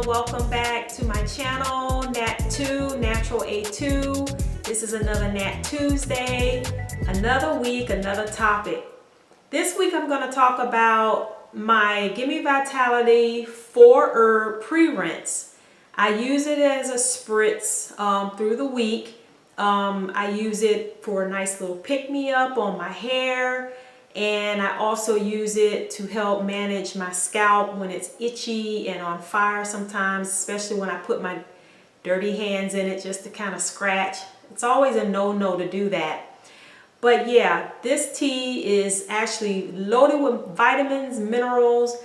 welcome back to my channel, Nat2, NaturalA2. This is another Nat Tuesday, another week, another topic. This week I'm going to talk about my Gimme Vitality 4-herb pre-rinse. I use it as a spritz through the week. I use it for a nice little pick-me-up on my hair. And I also use it to help manage my scalp when it's itchy and on fire sometimes, especially when I put my dirty hands in it just to kind of scratch. It's always a no-no to do that. But yeah, this tea is actually loaded with vitamins, minerals,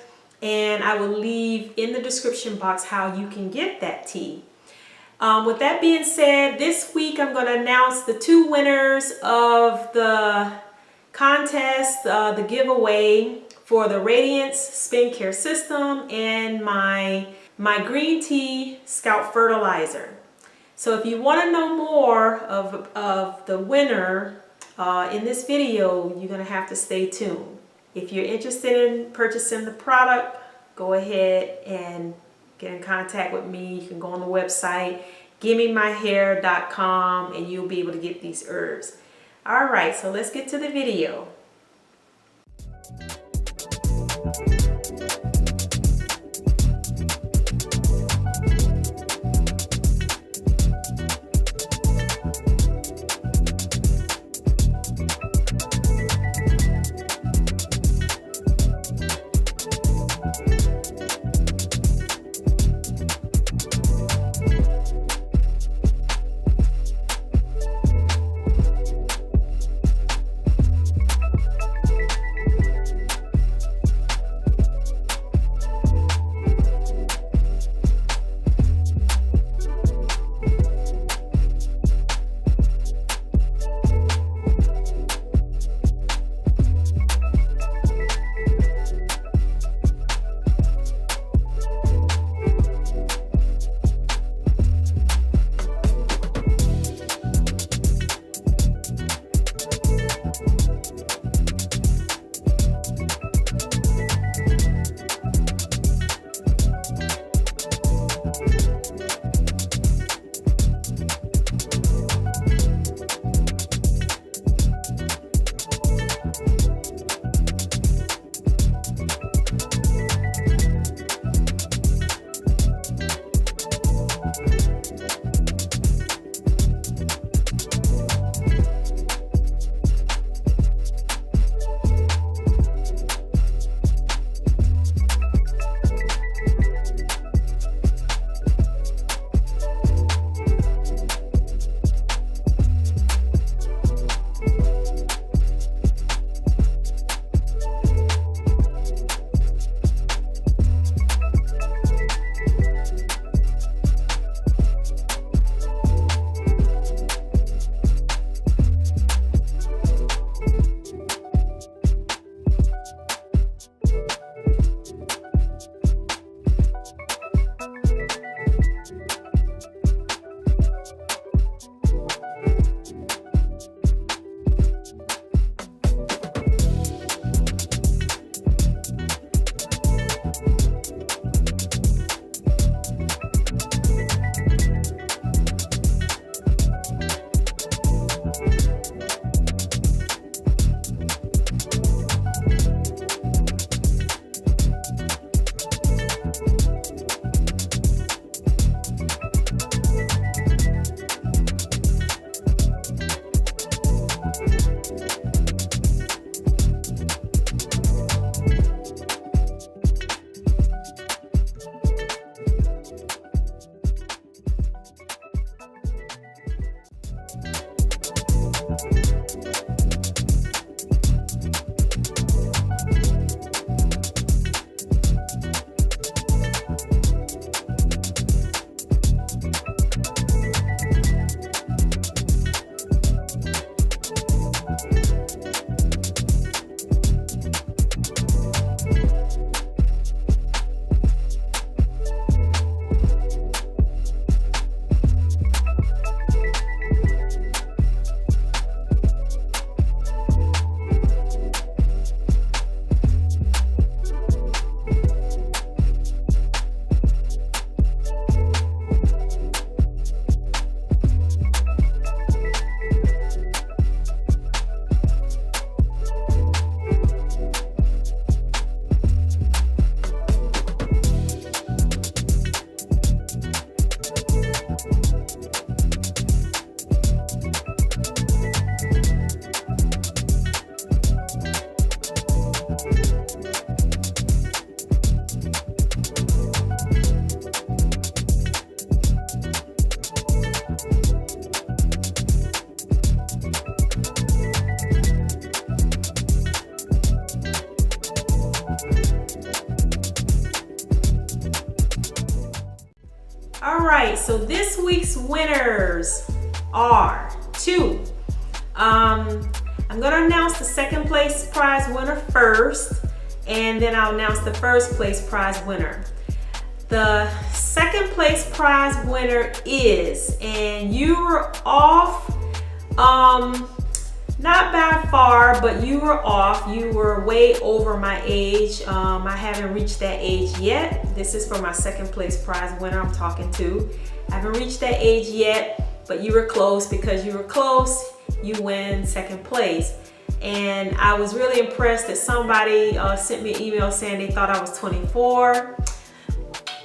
and I will leave in the description box how you can get that tea. With that being said, this week I'm going to announce the 2 winners of the contest, the giveaway for the Radiance skincare system and my green tea scalp fertilizer. So if you want to know more of the winner in this video, you're going to have to stay tuned. If you're interested in purchasing the product, go ahead and get in contact with me. You can go on the website gimmemyhair.com and you'll be able to get these herbs. Alright, so let's get to the video. right, so this week's winners are two. I'm gonna announce the second place prize winner first, and then I'll announce the first place prize winner. The second place prize winner is, and you were off, not by far, but you were off. You were way over my age. I haven't reached that age yet. This is for my second place prize winner I'm talking to. I haven't reached that age yet, but you were close. Because you were close, you win second place. And I was really impressed that somebody sent me an email saying they thought I was 24.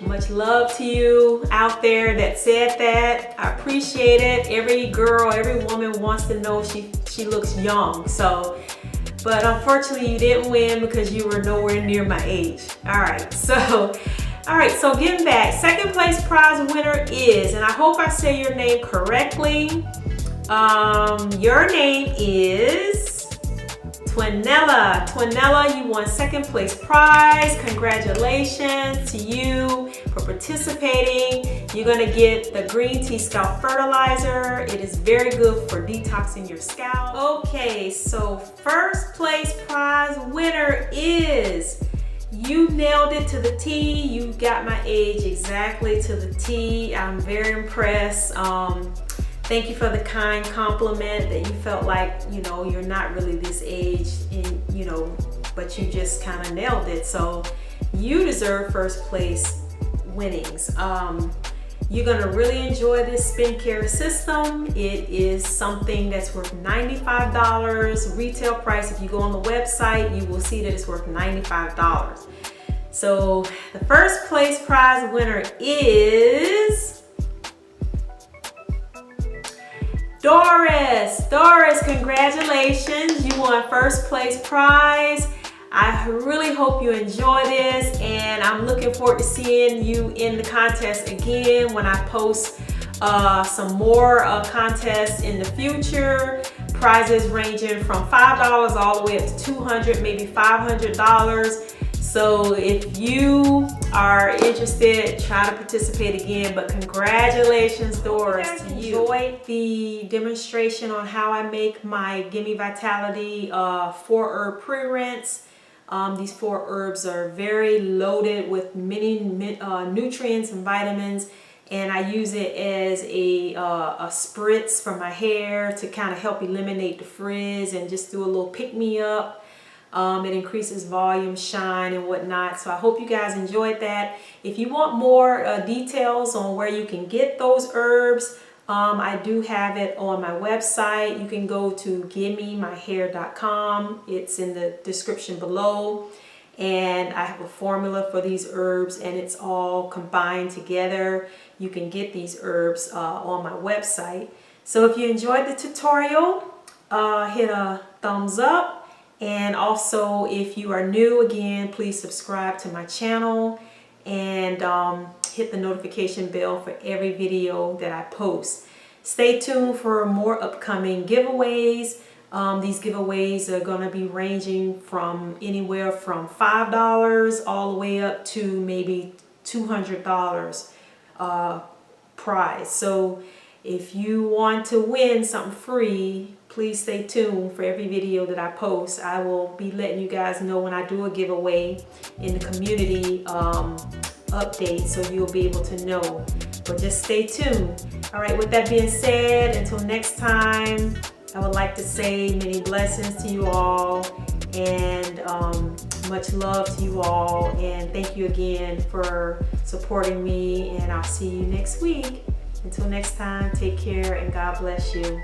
Much love to you out there that said that. I appreciate it. Every girl, every woman wants to know she looks young. So, but unfortunately you didn't win because you were nowhere near my age. All right, so getting back, second place prize winner is, and I hope I say your name correctly. Your name is Twinella. Twinella, you won second place prize. Congratulations to you for participating. You're gonna get the green tea scalp fertilizer. It is very good for detoxing your scalp. Okay, so first place prize winner is, you nailed it to the T. You got my age exactly to the T. I'm very impressed. Thank you for the kind compliment that you felt like, you're not really this age, and but you just kind of nailed it. So you deserve first place winnings. You're gonna really enjoy this skincare system. It is something that's worth $95 retail price. If you go on the website, you will see that it's worth $95. So the first place prize winner is Doris. Doris, congratulations. You won first place prize. I really hope you enjoy this, and I'm looking forward to seeing you in the contest again when I post some more contests in the future. Prizes ranging from $5 all the way up to $200, maybe $500. So if you are interested, try to participate again. But congratulations, Doris, to you. Enjoyed the demonstration on how I make my Gimme Vitality 4-herb pre-rinse. These 4 herbs are very loaded with many nutrients and vitamins, and I use it as a spritz for my hair to kind of help eliminate the frizz and just do a little pick-me-up. It increases volume, shine, and whatnot. So I hope you guys enjoyed that. If you want more details on where you can get those herbs, I do have it on my website. You can go to givememyhair.com. It's in the description below. And I have a formula for these herbs, and it's all combined together. You can get these herbs on my website. So if you enjoyed the tutorial, hit a thumbs up. And also, if you are new, again, please subscribe to my channel and hit the notification bell for every video that I post. Stay tuned for more upcoming giveaways. These giveaways are going to be ranging from anywhere from $5 all the way up to maybe $200 prize. So if you want to win something free, please stay tuned for every video that I post. I will be letting you guys know when I do a giveaway in the community update, so you'll be able to know. But just stay tuned. All right, with that being said, until next time, I would like to say many blessings to you all, and much love to you all. And thank you again for supporting me, and I'll see you next week. Until next time, take care and God bless you.